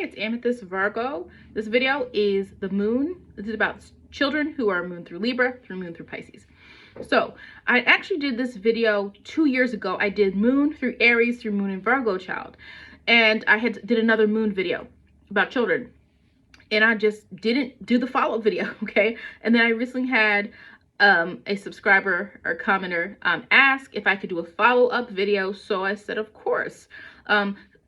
it's Amethyst Virgo. This video is the moon. This is about children who are moon through Libra, through moon through Pisces. So I actually did this video 2 years ago. I did moon through Aries, through moon and Virgo child. And I did another moon video about children. And I just didn't do the follow-up video, okay? And then I recently had a subscriber or commenter ask if I could do a follow-up video. So I said, of course.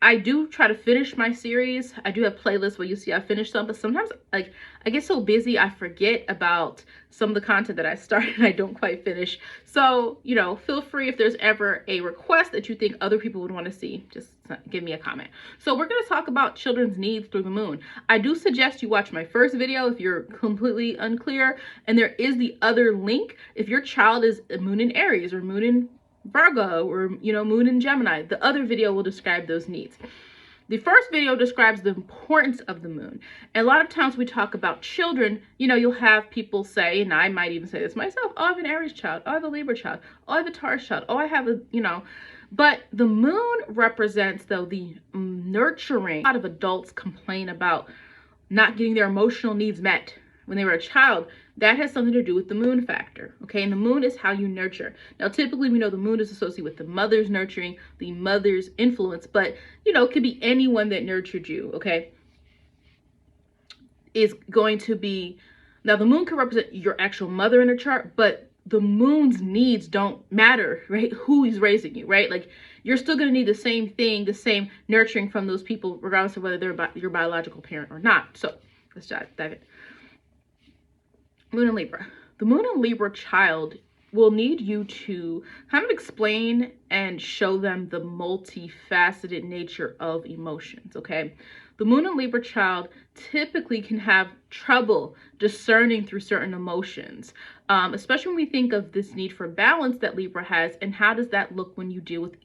I do try to finish my series. I do have playlists where you see I finish some, but sometimes like I get so busy I forget about some of the content that I started and I don't quite finish. So, you know, feel free if there's ever a request that you think other people would want to see, just give me a comment. So we're going to talk about children's needs through the moon. I do suggest you watch my first video if you're completely unclear, and there is the other link if your child is a moon in Aries or moon in Virgo or, you know, moon in Gemini. The other video will describe those needs. The first video describes the importance of the moon. And a lot of times we talk about children, you know, you'll have people say, and I might even say this myself, oh, I have an Aries child, oh, I have a Libra child, oh, I have a Taurus child, oh, I have a, you know, but the moon represents, though, the nurturing. A lot of adults complain about not getting their emotional needs met when they were a child. That has something to do with the moon factor, okay? And the moon is how you nurture. Now, typically, we know the moon is associated with the mother's nurturing, the mother's influence, but, you know, it could be anyone that nurtured you, okay? Is going to be, now the moon can represent your actual mother in a chart, but the moon's needs don't matter, right? Who is raising you, right? Like, you're still going to need the same thing, the same nurturing from those people, regardless of whether they're your biological parent or not. So, let's dive in. Moon and Libra. The moon and Libra child will need you to kind of explain and show them the multifaceted nature of emotions, okay? The moon and Libra child typically can have trouble discerning through certain emotions, especially when we think of this need for balance that Libra has, and how does that look when you deal with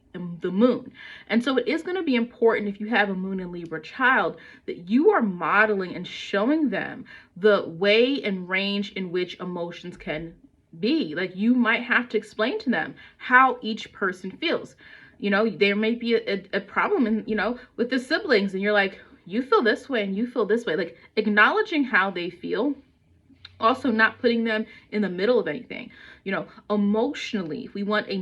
the moon. And so it is going to be important, if you have a moon and Libra child, that you are modeling and showing them the way and range in which emotions can be. Like, you might have to explain to them how each person feels. You know, there may be a problem in, you know, with the siblings, and you're like, you feel this way and you feel this way. Like, acknowledging how they feel, also not putting them in the middle of anything. You know, emotionally, if we want an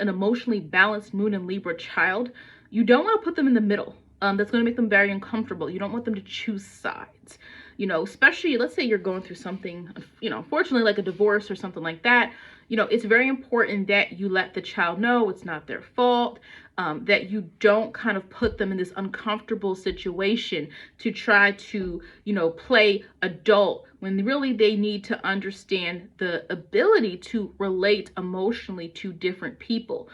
emotionally balanced moon and Libra child, you don't want to put them in the middle. That's going to make them very uncomfortable. You don't want them to choose sides. You know, especially, let's say you're going through something, you know, unfortunately, like a divorce or something like that. You know, it's very important that you let the child know it's not their fault, that you don't kind of put them in this uncomfortable situation to try to, you know, play adult, when really they need to understand the ability to relate emotionally to different people.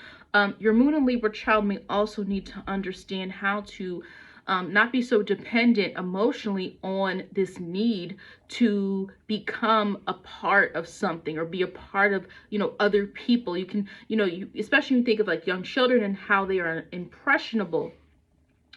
Your moon and Libra child may also need to understand how to not be so dependent emotionally on this need to become a part of something or be a part of, you know, other people. You can, you know, especially when you think of like young children and how they are impressionable,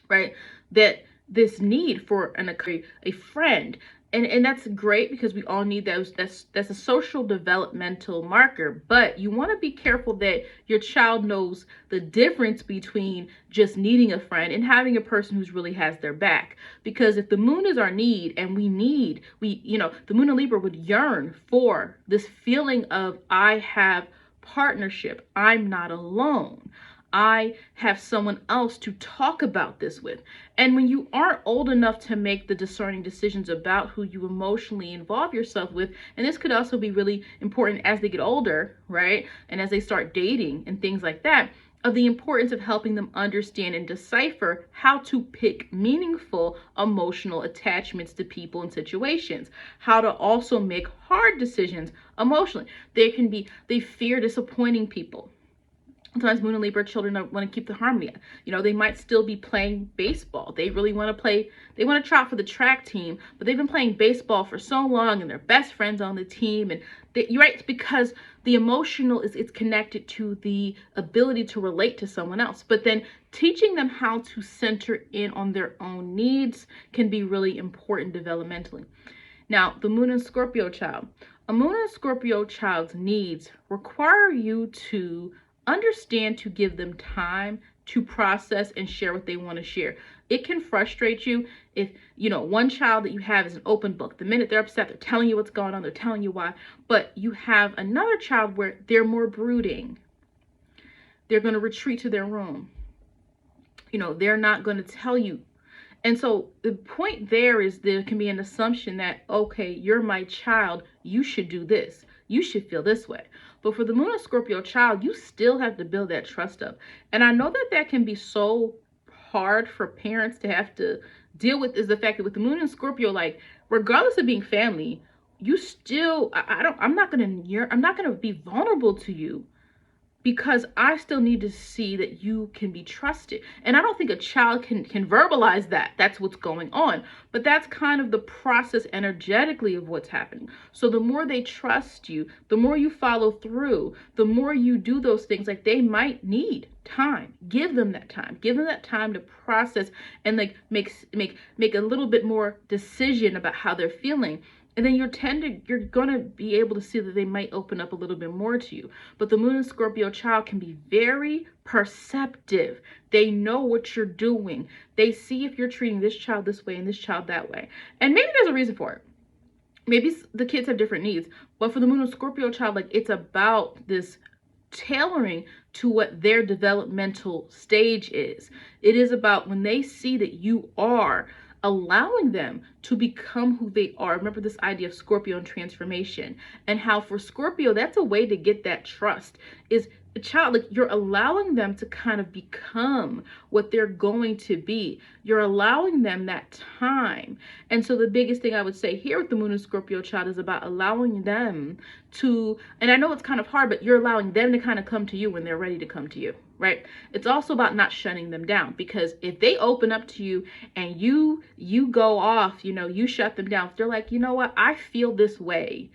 right? That this need for a friend. And that's great, because we all need those. That's a social developmental marker. But you want to be careful that your child knows the difference between just needing a friend and having a person who's really has their back. Because if the moon is our need, and you know, the moon and Libra would yearn for this feeling of, I have partnership, I'm not alone, I have someone else to talk about this with. And when you aren't old enough to make the discerning decisions about who you emotionally involve yourself with, and this could also be really important as they get older, right? And as they start dating and things like that, of the importance of helping them understand and decipher how to pick meaningful emotional attachments to people and situations, how to also make hard decisions emotionally. They fear disappointing people. Sometimes moon and Libra children want to keep the harmony. You know, they might still be playing baseball. They really want to play, they want to try out for the track team, but they've been playing baseball for so long and they're best friends on the team. And you're right, it's because the emotional it's connected to the ability to relate to someone else. But then teaching them how to center in on their own needs can be really important developmentally. Now, the moon and Scorpio child. A moon and Scorpio child's needs require you to understand to give them time to process and share what they want to share. it can frustrate you if, you know, one child that you have is an open book. The minute they're upset, they're telling you what's going on, they're telling you why. But you have another child where they're more brooding. They're going to retreat to their room. You know, they're not going to tell you. And so the point there is there can be an assumption that, okay, you're my child, you should do this. You should feel this way. But for the Moon and Scorpio child, you still have to build that trust up. And I know that that can be so hard for parents to have to deal with, is the fact that with the Moon and Scorpio, like, regardless of being family, you still, I'm not going to be vulnerable to you, because I still need to see that you can be trusted. And I don't think a child can verbalize that. That's what's going on. But that's kind of the process energetically of what's happening. So the more they trust you, the more you follow through, the more you do those things. Like, they might need time. Give them that time. Give them that time to process and like make a little bit more decision about how they're feeling. And then you're going to be able to see that they might open up a little bit more to you. But the Moon and Scorpio child can be very perceptive. They know what you're doing. They see if you're treating this child this way and this child that way. And maybe there's a reason for it. Maybe the kids have different needs. But for the Moon and Scorpio child, like, it's about this tailoring to what their developmental stage is. It is about when they see that you are allowing them to become who they are. Remember this idea of Scorpio and transformation, and how for Scorpio, that's a way to get that trust, is a child, like, you're allowing them to kind of become what they're going to be. You're allowing them that time. And so the biggest thing I would say here with the Moon and Scorpio child is about allowing them to, and I know it's kind of hard, but you're allowing them to kind of come to you when they're ready to come to you, right? It's also about not shutting them down, because if they open up to you and you go off, you know, you shut them down. If they're like, you know what, I feel this way.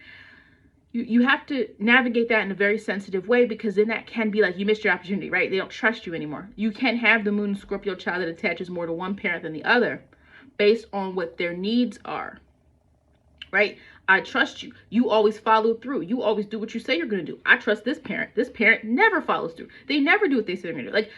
You have to navigate that in a very sensitive way, because then that can be like, you missed your opportunity, right? They don't trust you anymore. You can't have the Moon and Scorpio child that attaches more to one parent than the other based on what their needs are, right? I trust you. You always follow through. You always do what you say you're going to do. I trust this parent. This parent never follows through. They never do what they say they're going to do. Like,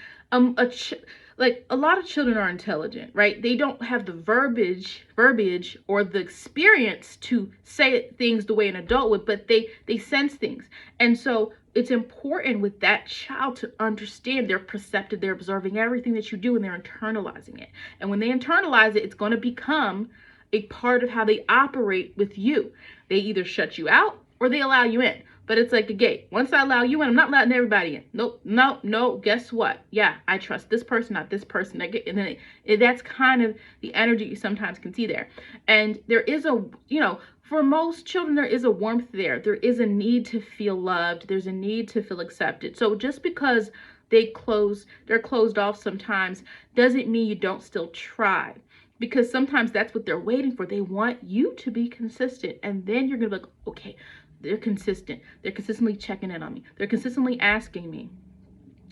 a lot of children are intelligent, right? They don't have the verbiage or the experience to say things the way an adult would, but they sense things. And so it's important with that child to understand they're perceptive, they're observing everything that you do, and they're internalizing it. And when they internalize it, it's going to become a part of how they operate with you. They either shut you out or they allow you in. But it's like a gate. Once I allow you in, I'm not letting everybody in. Nope, no, guess what? Yeah, I trust this person, not this person. And then that's kind of the energy you sometimes can see there. And there is a, you know, for most children, there is a warmth there. There is a need to feel loved. There's a need to feel accepted. So just because they're closed off sometimes, doesn't mean you don't still try. Because sometimes that's what they're waiting for. They want you to be consistent. And then you're going to be like, okay, they're consistent. They're consistently checking in on me. They're consistently asking me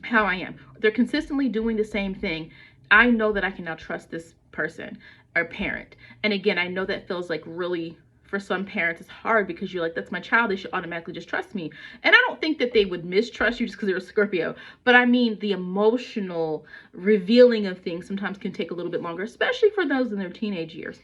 how I am. They're consistently doing the same thing. I know that I can now trust this person or parent. And again, I know that feels like really, for some parents, it's hard, because you're like, that's my child. They should automatically just trust me. And I don't think that they would mistrust you just because they're a Scorpio. But I mean, the emotional revealing of things sometimes can take a little bit longer, especially for those in their teenage years.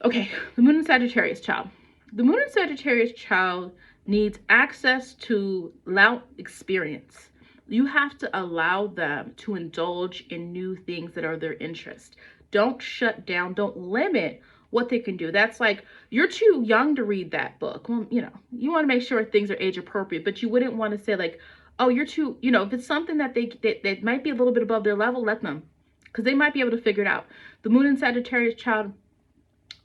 Okay, the Moon and Sagittarius child. The Moon and Sagittarius child needs access to loud experience. You have to allow them to indulge in new things that are their interest. Don't shut down, don't limit what they can do. That's like, you're too young to read that book. Well, you know, you want to make sure things are age appropriate, but you wouldn't want to say like, oh, you're too, you know, if it's something that they might be a little bit above their level, let them, because they might be able to figure it out. The Moon and Sagittarius child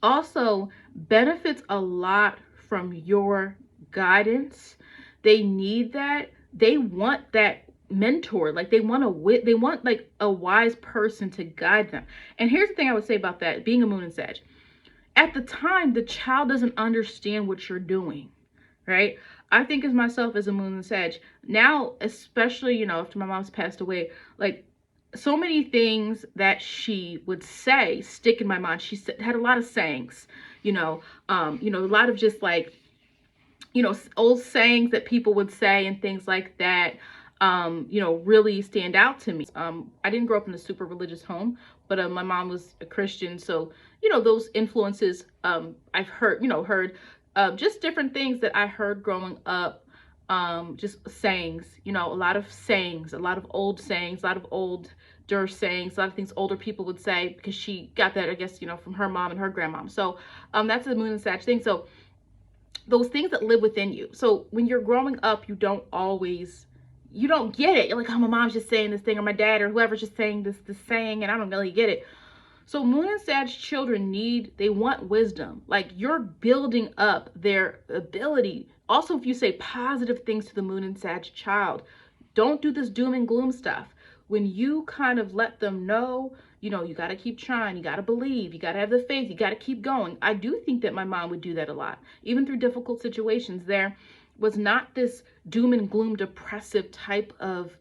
also benefits a lot from your guidance. They need that. They want that mentor. Like, they want like a wise person to guide them. And here's the thing I would say about that, being a Moon and Sag. At the time, the child doesn't understand what you're doing, right? I think as myself as a Moon and Sag, now, especially, you know, after my mom's passed away, like, so many things that she would say stick in my mind. She had a lot of sayings, a lot of just like, old sayings that people would say and things like that, really stand out to me. I didn't grow up in a super religious home, but my mom was a Christian, so those influences, I've heard just different things that I heard growing up, just sayings, a lot of sayings, a lot of old sayings, a lot of older sayings, a lot of things older people would say, because she got that, I guess, from her mom and her grandmom. So that's the Moon and Sag thing. So those things that live within you. So when you're growing up, you don't get it. You're like, oh, my mom's just saying this thing, or my dad or whoever's just saying this saying, and I don't really get it. So Moon and Sag children they want wisdom. Like, you're building up their ability. Also, if you say positive things to the Moon and Sag child, don't do this doom and gloom stuff. When you kind of let them know, you got to keep trying, you got to believe, you got to have the faith, you got to keep going. I do think that my mom would do that a lot. Even through difficult situations, there was not this doom and gloom, depressive type of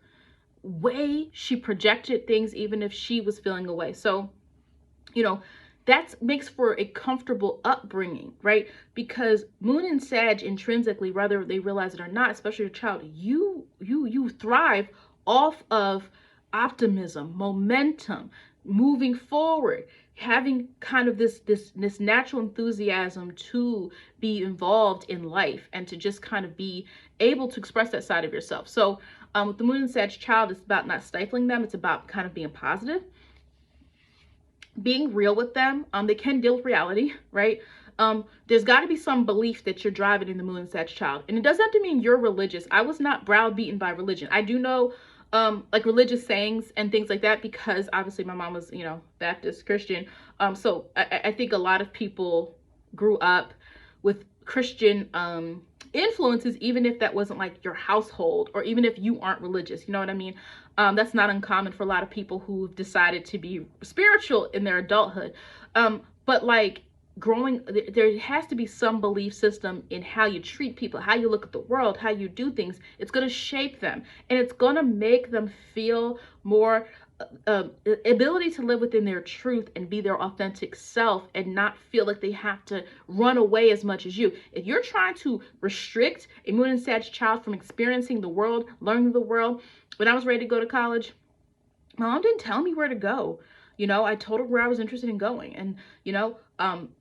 way she projected things, even if she was feeling away. So, that makes for a comfortable upbringing, right? Because Moon and Sag intrinsically, whether they realize it or not, especially your child, you thrive off of optimism, momentum, moving forward, having kind of this natural enthusiasm to be involved in life and to just kind of be able to express that side of yourself. So with the Moon and Sag child, it's about not stifling them. It's about kind of being positive, being real with them. They can deal with reality, right? There's got to be some belief that you're driving in the Moon and Sag child. And it doesn't have to mean you're religious. I was not browbeaten by religion. I do know like religious sayings and things like that, because obviously my mom was, Baptist Christian. So I think a lot of people grew up with Christian influences, even if that wasn't like your household, or even if you aren't religious, you know what I mean? That's not uncommon for a lot of people who've decided to be spiritual in their adulthood. But like there has to be some belief system in how you treat people, how you look at the world, how you do things. It's going to shape them, and it's going to make them feel more ability to live within their truth and be their authentic self, and not feel like they have to run away as much as you. If you're trying to restrict a Moon and Sag child from experiencing the world, learning the world, when I was ready to go to college, my mom didn't tell me where to go. I told her where I was interested in going. And,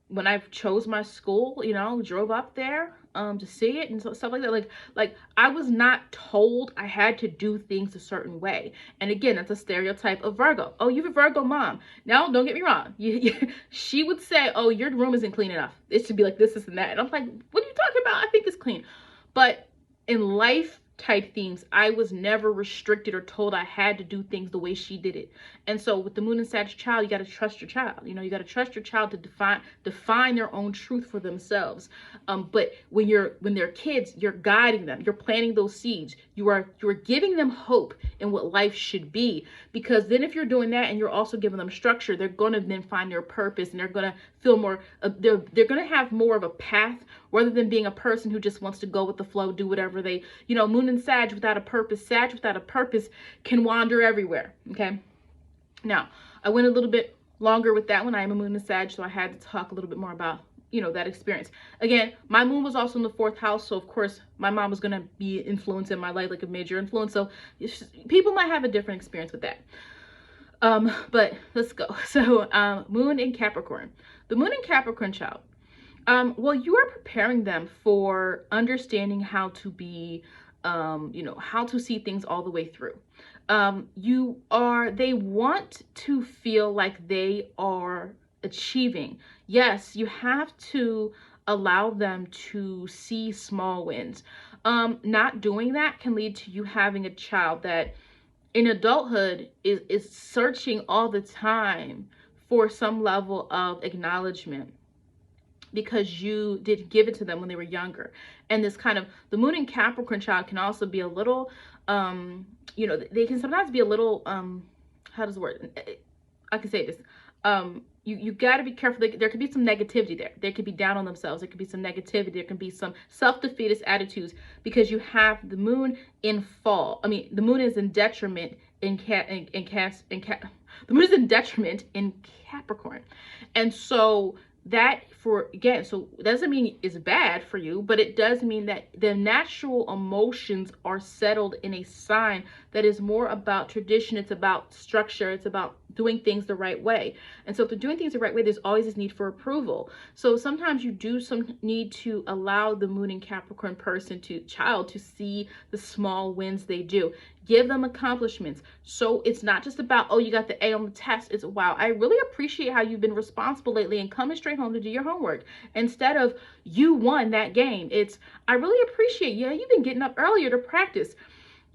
when I chose my school, drove up there to see it and stuff like that. Like I was not told I had to do things a certain way. And again, that's a stereotype of Virgo. Oh, you have a Virgo mom. Now, don't get me wrong. She would say, oh, your room isn't clean enough. It should be like this and that. And I'm like, what are you talking about? I think it's clean. But in life type themes, I was never restricted or told I had to do things the way she did it. And so with the Moon and Sag child, you got to trust your child. You got to trust your child to define their own truth for themselves. But when they're kids, you're guiding them. You're planting those seeds. You are giving them hope in what life should be. Because then if you're doing that and you're also giving them structure, they're going to then find their purpose, and they're going to feel more, they're going to have more of a path, rather than being a person who just wants to go with the flow, do whatever they, Moon and Sag without a purpose, Sag without a purpose can wander everywhere, okay? Now, I went a little bit longer with that one. I am a Moon and Sag, so I had to talk a little bit more about, that experience. Again, my moon was also in the 4th house, so of course, my mom was going to be an influence in my life, like a major influence, so people might have a different experience with that. But let's go. So, Moon in Capricorn. The Moon in Capricorn child. Well, you are preparing them for understanding how to be, how to see things all the way through. They want to feel like they are achieving. Yes, you have to allow them to see small wins. Not doing that can lead to you having a child that in adulthood is searching all the time for some level of acknowledgement, because you didn't give it to them when they were younger. And this kind of, the Moon in Capricorn child can also be a little, they can sometimes be a little, how does the word, I can say this, you got to be careful. There could be some negativity there. They could be down on themselves. There could be some negativity. There can be some self-defeatist attitudes, because you have the moon in fall. I mean, the moon is in detriment the moon is in detriment in Capricorn. And so that so doesn't mean it's bad for you, but it does mean that the natural emotions are settled in a sign that is more about tradition. It's about structure. It's about doing things the right way. And so if they're doing things the right way, there's always this need for approval. So sometimes you do need to allow the Moon and Capricorn child to see the small wins they do. Give them accomplishments. So it's not just about, oh, you got the A on the test. It's, wow, I really appreciate how you've been responsible lately and coming straight home to do your homework. Instead of, you won that game. It's, I really appreciate, yeah, you've been getting up earlier to practice.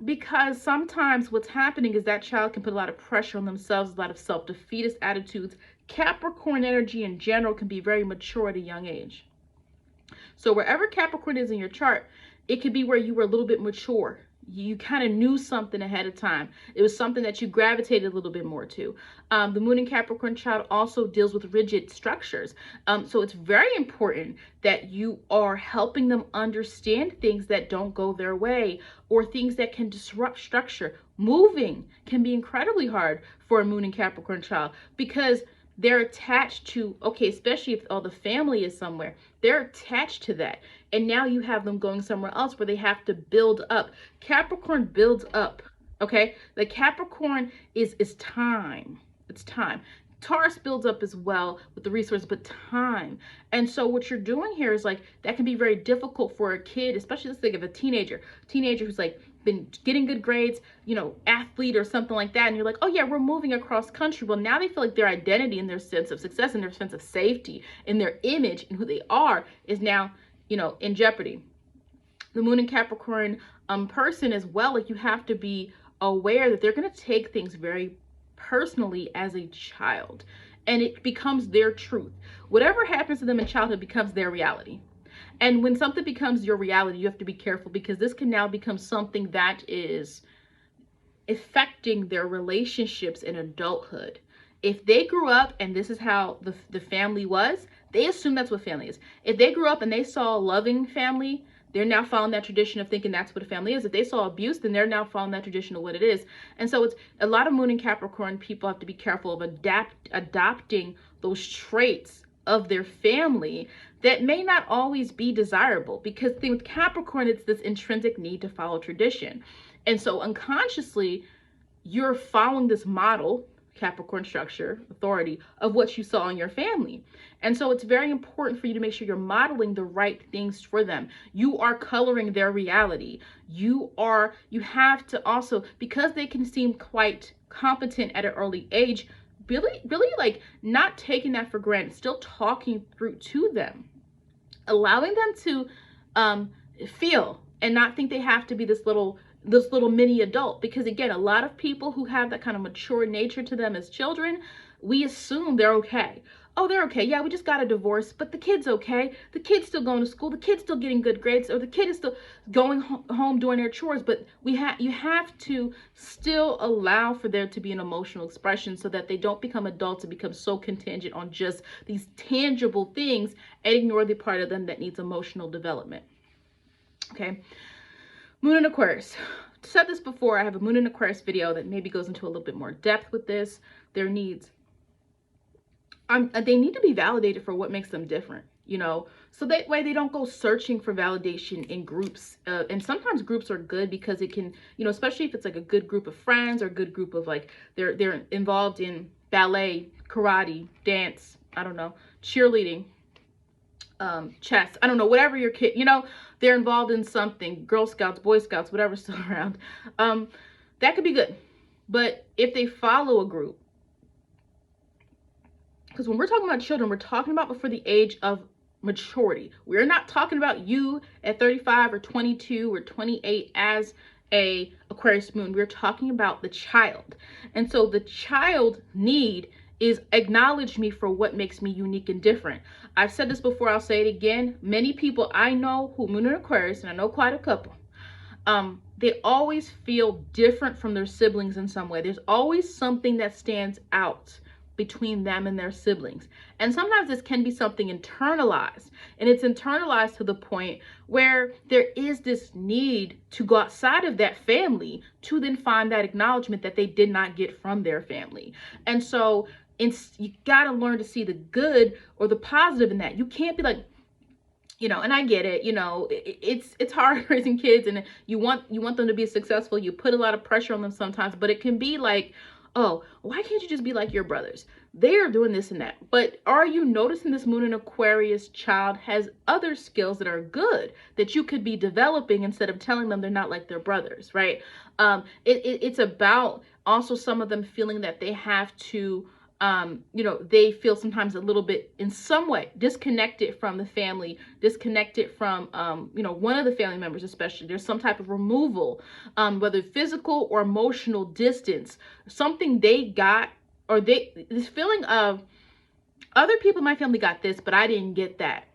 Because sometimes what's happening is that child can put a lot of pressure on themselves, a lot of self-defeatist attitudes. Capricorn energy in general can be very mature at a young age. So wherever Capricorn is in your chart, it could be where you were a little bit mature. You kind of knew something ahead of time. It was something that you gravitated a little bit more to. The Moon in Capricorn child also deals with rigid structures. So it's very important that you are helping them understand things that don't go their way or things that can disrupt structure. Moving can be incredibly hard for a Moon in Capricorn child because they're attached to, okay, especially if all the family is somewhere, they're attached to that. And now you have them going somewhere else where they have to build up. Capricorn builds up, okay? The Capricorn is time. It's time. Taurus builds up as well with the resource, but time. And so what you're doing here is like, that can be very difficult for a kid, especially let's think of a teenager who's like been getting good grades, you know, athlete or something like that. And you're like, oh yeah, we're moving across country. Well, now they feel like their identity and their sense of success and their sense of safety and their image and who they are is now, you know, in jeopardy. The Moon in Capricorn person as well, like you have to be aware that they're going to take things very personally as a child, and it becomes their truth. Whatever happens to them in childhood becomes their reality. And when something becomes your reality, you have to be careful because this can now become something that is affecting their relationships in adulthood. If they grew up and this is how the family was, they assume that's what family is. If they grew up and they saw a loving family, they're now following that tradition of thinking that's what a family is. If they saw abuse, then they're now following that tradition of what it is. And so it's a lot of Moon and Capricorn people have to be careful of adopting those traits of their family that may not always be desirable, because the thing with Capricorn, it's this intrinsic need to follow tradition. And so unconsciously, you're following this model, Capricorn structure, authority, of what you saw in your family. And so it's very important for you to make sure you're modeling the right things for them. You are coloring their reality. You have to also, because they can seem quite competent at an early age, really like not taking that for granted, still talking through to them, allowing them to feel and not think they have to be this little mini adult. Because again, a lot of people who have that kind of mature nature to them as children, we assume they're okay. Oh, they're okay. Yeah, we just got a divorce, but the kid's okay. The kid's still going to school. The kid's still getting good grades, or the kid is still going home doing their chores. But you have to still allow for there to be an emotional expression so that they don't become adults and become so contingent on just these tangible things and ignore the part of them that needs emotional development. Okay. Moon in Aquarius. I said this before, I have a Moon in Aquarius video that maybe goes into a little bit more depth with this. Their needs. They need to be validated for what makes them different, you know, so that way they don't go searching for validation in groups. And sometimes groups are good because it can, you know, especially if it's like a good group of friends or a good group of like, they're involved in ballet, karate, dance, I don't know, cheerleading, chess, I don't know, whatever your kid, you know, they're involved in something, Girl Scouts, Boy Scouts, whatever's still around. That could be good. But if they follow a group, because when we're talking about children, we're talking about before the age of maturity. We're not talking about you at 35 or 22 or 28 as a Aquarius Moon. We're talking about the child. And so the child need is acknowledge me for what makes me unique and different. I've said this before, I'll say it again. Many people I know who Moon in Aquarius, and I know quite a couple, they always feel different from their siblings in some way. There's always something that stands out between them and their siblings. And sometimes this can be something internalized, and it's internalized to the point where there is this need to go outside of that family to then find that acknowledgement that they did not get from their family. And so you got to learn to see the good or the positive in that. You can't be like, you know, and I get it, you know, it's hard raising kids, and you want them to be successful. You put a lot of pressure on them sometimes, but it can be like, Oh, why can't you just be like your brothers? They are doing this and that. But are you noticing this Moon in Aquarius child has other skills that are good that you could be developing instead of telling them they're not like their brothers, right? It's about also some of them feeling that they have to, they feel sometimes a little bit in some way disconnected from the family, disconnected from, one of the family members, especially. There's some type of removal, whether physical or emotional distance, something they got, or this feeling of other people in my family got this, but I didn't get that.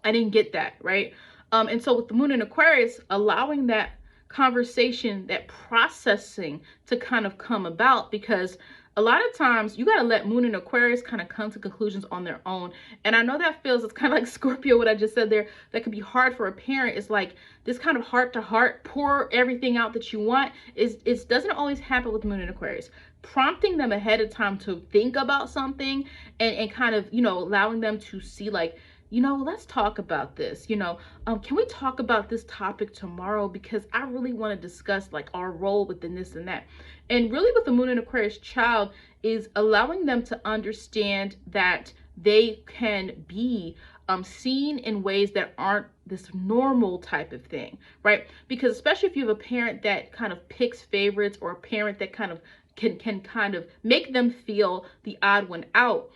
I didn't get that, right? And so with the Moon in Aquarius, allowing that conversation, that processing to kind of come about, because a lot of times you got to let Moon in Aquarius kind of come to conclusions on their own. And I know that feels, it's kind of like Scorpio, what I just said there, that could be hard for a parent. It's like this kind of heart to heart, pour everything out that you want. It doesn't always happen with Moon in Aquarius. Prompting them ahead of time to think about something and kind of, allowing them to see like, let's talk about this. Can we talk about this topic tomorrow? Because I really want to discuss like our role within this and that. And really with the Moon in Aquarius child is allowing them to understand that they can be seen in ways that aren't this normal type of thing, right? Because especially if you have a parent that kind of picks favorites, or a parent that kind of can kind of make them feel the odd one out,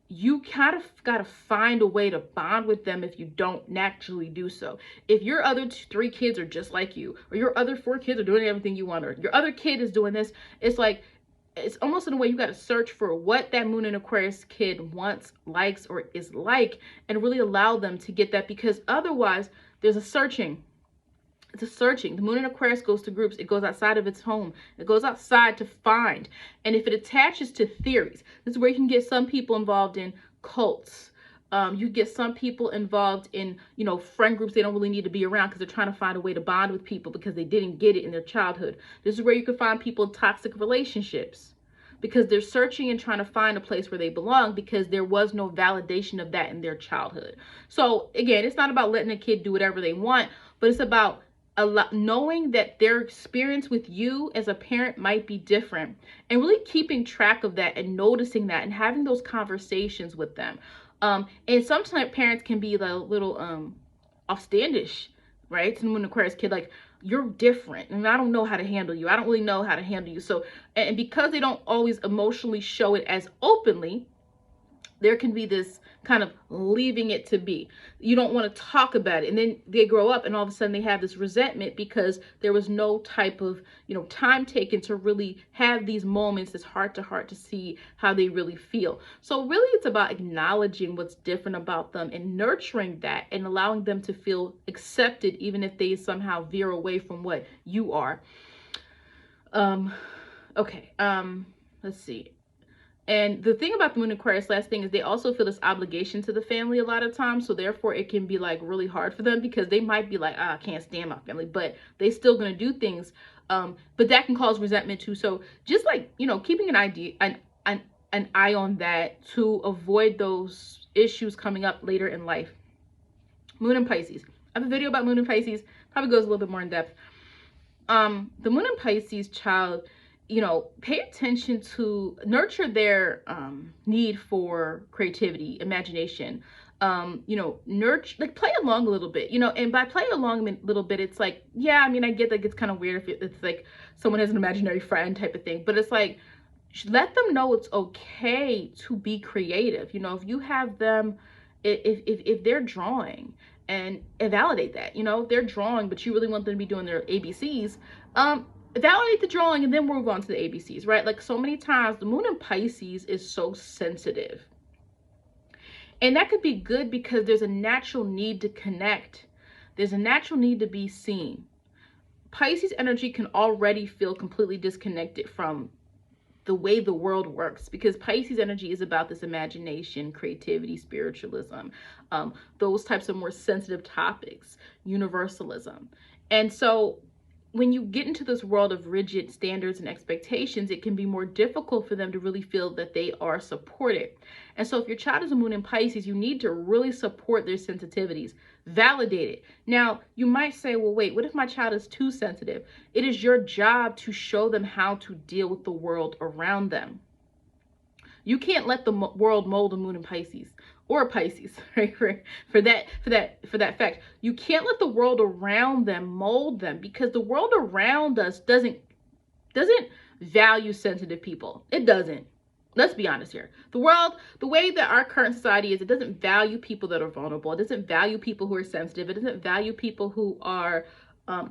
you kind of got to find a way to bond with them if you don't naturally do so. If your other 3 kids are just like you, or your other 4 kids are doing everything you want, or your other kid is doing this, it's like, it's almost in a way you got to search for what that Moon in Aquarius kid wants, likes, or is like, and really allow them to get that, because otherwise there's a searching. It's a searching. The Moon in Aquarius goes to groups. It goes outside of its home. It goes outside to find. And if it attaches to theories, this is where you can get some people involved in cults. You get some people involved in, friend groups they don't really need to be around because they're trying to find a way to bond with people because they didn't get it in their childhood. This is where you can find people in toxic relationships because they're searching and trying to find a place where they belong because there was no validation of that in their childhood. So again, it's not about letting a kid do whatever they want, but it's about knowing that their experience with you as a parent might be different, and really keeping track of that and noticing that and having those conversations with them. And sometimes parents can be a little offstandish, right? To an Aquarius kid, like, you're different and I don't know how to handle you. I don't really know how to handle you. So, and because they don't always emotionally show it as openly, there can be this kind of leaving it to be. You don't want to talk about it. And then they grow up and all of a sudden they have this resentment because there was no type of, time taken to really have these moments, this heart to heart, to see how they really feel. So really it's about acknowledging what's different about them and nurturing that and allowing them to feel accepted, even if they somehow veer away from what you are. Okay. Let's see. And the thing about the Moon Aquarius, last thing, is they also feel this obligation to the family a lot of times. So therefore it can be like really hard for them because they might be like, I can't stand my family, but they still going to do things. But that can cause resentment too. So just like, keeping an eye on that to avoid those issues coming up later in life. Moon in Pisces. I have a video about Moon in Pisces. Probably goes a little bit more in depth. The Moon in Pisces child, pay attention to nurture their need for creativity, imagination, nurture, like play along a little bit, and by play along a little bit, it's like, yeah, I mean, I get that it's kind of weird if it's like someone has an imaginary friend type of thing, but it's like, let them know it's okay to be creative. If you have them, if they're drawing, and validate that, if they're drawing, but you really want them to be doing their ABCs, validate the drawing and then move on to the ABCs, right? Like so many times the Moon in Pisces is so sensitive. And that could be good because there's a natural need to connect. There's a natural need to be seen. Pisces energy can already feel completely disconnected from the way the world works because Pisces energy is about this imagination, creativity, spiritualism, those types of more sensitive topics, universalism. And so when you get into this world of rigid standards and expectations, it can be more difficult for them to really feel that they are supported. And so if your child is a moon in Pisces, you need to really support their sensitivities, validate it. Now, you might say, well, wait, what if my child is too sensitive? It is your job to show them how to deal with the world around them. You can't let the world mold a moon in Pisces or Pisces, right? For that fact, you can't let the world around them mold them, because the world around us doesn't value sensitive people. It doesn't. Let's be honest here. The world, the way that our current society is, it doesn't value people that are vulnerable. It doesn't value people who are sensitive. It doesn't value people who are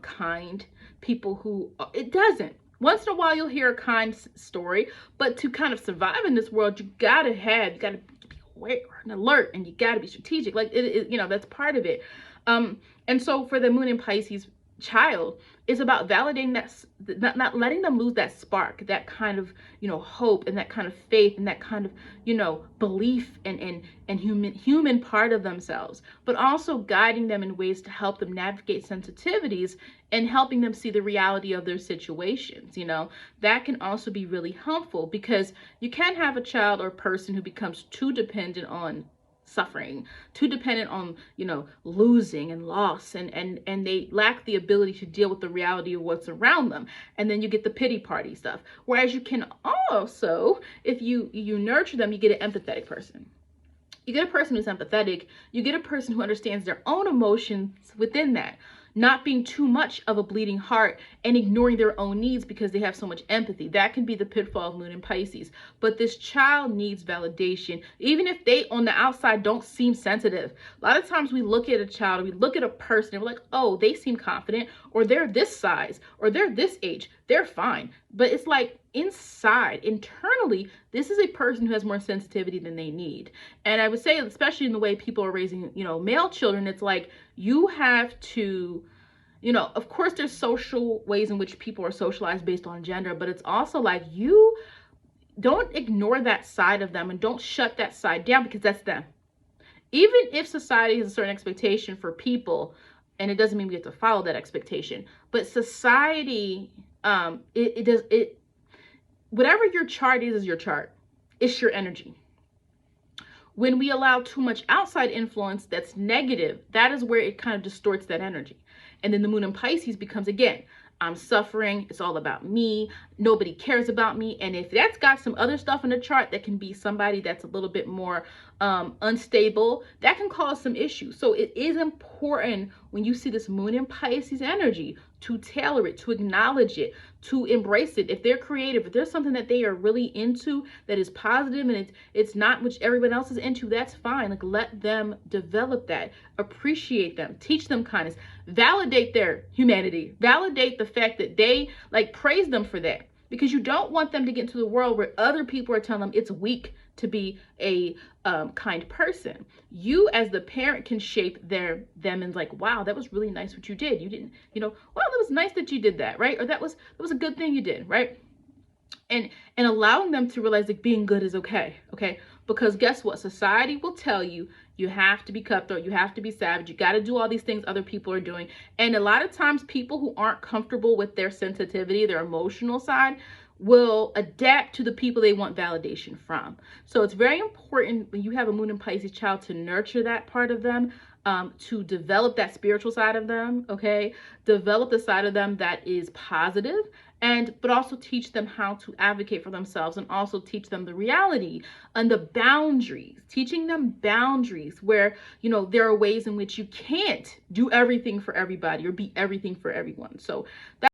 kind. People who, it doesn't. Once in a while, you'll hear a kind story, but to kind of survive in this world, you gotta be aware and alert, and you gotta be strategic. Like that's part of it. And so for the moon in Pisces child, is about validating that, not letting them lose that spark, that kind of hope, and that kind of faith, and that kind of belief and human part of themselves, but also guiding them in ways to help them navigate sensitivities and helping them see the reality of their situations. That can also be really helpful, because you can have a child or person who becomes too dependent on suffering, too dependent on losing and loss, and they lack the ability to deal with the reality of what's around them, and then you get the pity party stuff. Whereas you can also, if you nurture them, you get an empathetic person. You get a person who's empathetic. You get a person who understands their own emotions within that, not being too much of a bleeding heart and ignoring their own needs because they have so much empathy. That can be the pitfall of moon in Pisces. But this child needs validation, even if they on the outside don't seem sensitive. A lot of times we look at a child, we look at a person, and we're like, oh, they seem confident, or they're this size, or they're this age, they're fine. But it's like inside, internally, this is a person who has more sensitivity than they need. And I would say, especially in the way people are raising, male children, it's like you have to, of course there's social ways in which people are socialized based on gender, but it's also like you don't ignore that side of them and don't shut that side down, because that's them. Even if society has a certain expectation for people, and it doesn't mean we have to follow that expectation, but society, whatever your chart is your chart. It's your energy. When we allow too much outside influence that's negative, that is where it kind of distorts that energy. And then the moon in Pisces becomes, again, I'm suffering. It's all about me. Nobody cares about me. And if that's got some other stuff in the chart, that can be somebody that's a little bit more unstable, that can cause some issues. So it is important when you see this moon in Pisces energy to tailor it, to acknowledge it, to embrace it. If they're creative, if there's something that they are really into that is positive and it's not which everyone else is into, that's fine. Like, let them develop that, appreciate them, teach them kindness, validate their humanity, validate the fact that they, like, praise them for that, because you don't want them to get into the world where other people are telling them it's weak to be a kind person. You as the parent can shape them and like, wow, that was really nice what you did. You didn't, well, it was nice that you did that, right? Or that was a good thing you did, right? And allowing them to realize like being good is okay, because guess what? Society will tell you you have to be cutthroat, you have to be savage, you got to do all these things other people are doing. And a lot of times people who aren't comfortable with their sensitivity, their emotional side, will adapt to the people they want validation from. So it's very important when you have a moon in Pisces child to nurture that part of them, to develop that spiritual side of them, develop the side of them that is positive, but also teach them how to advocate for themselves, and also teach them the reality and the boundaries, teaching them boundaries where, there are ways in which you can't do everything for everybody or be everything for everyone. So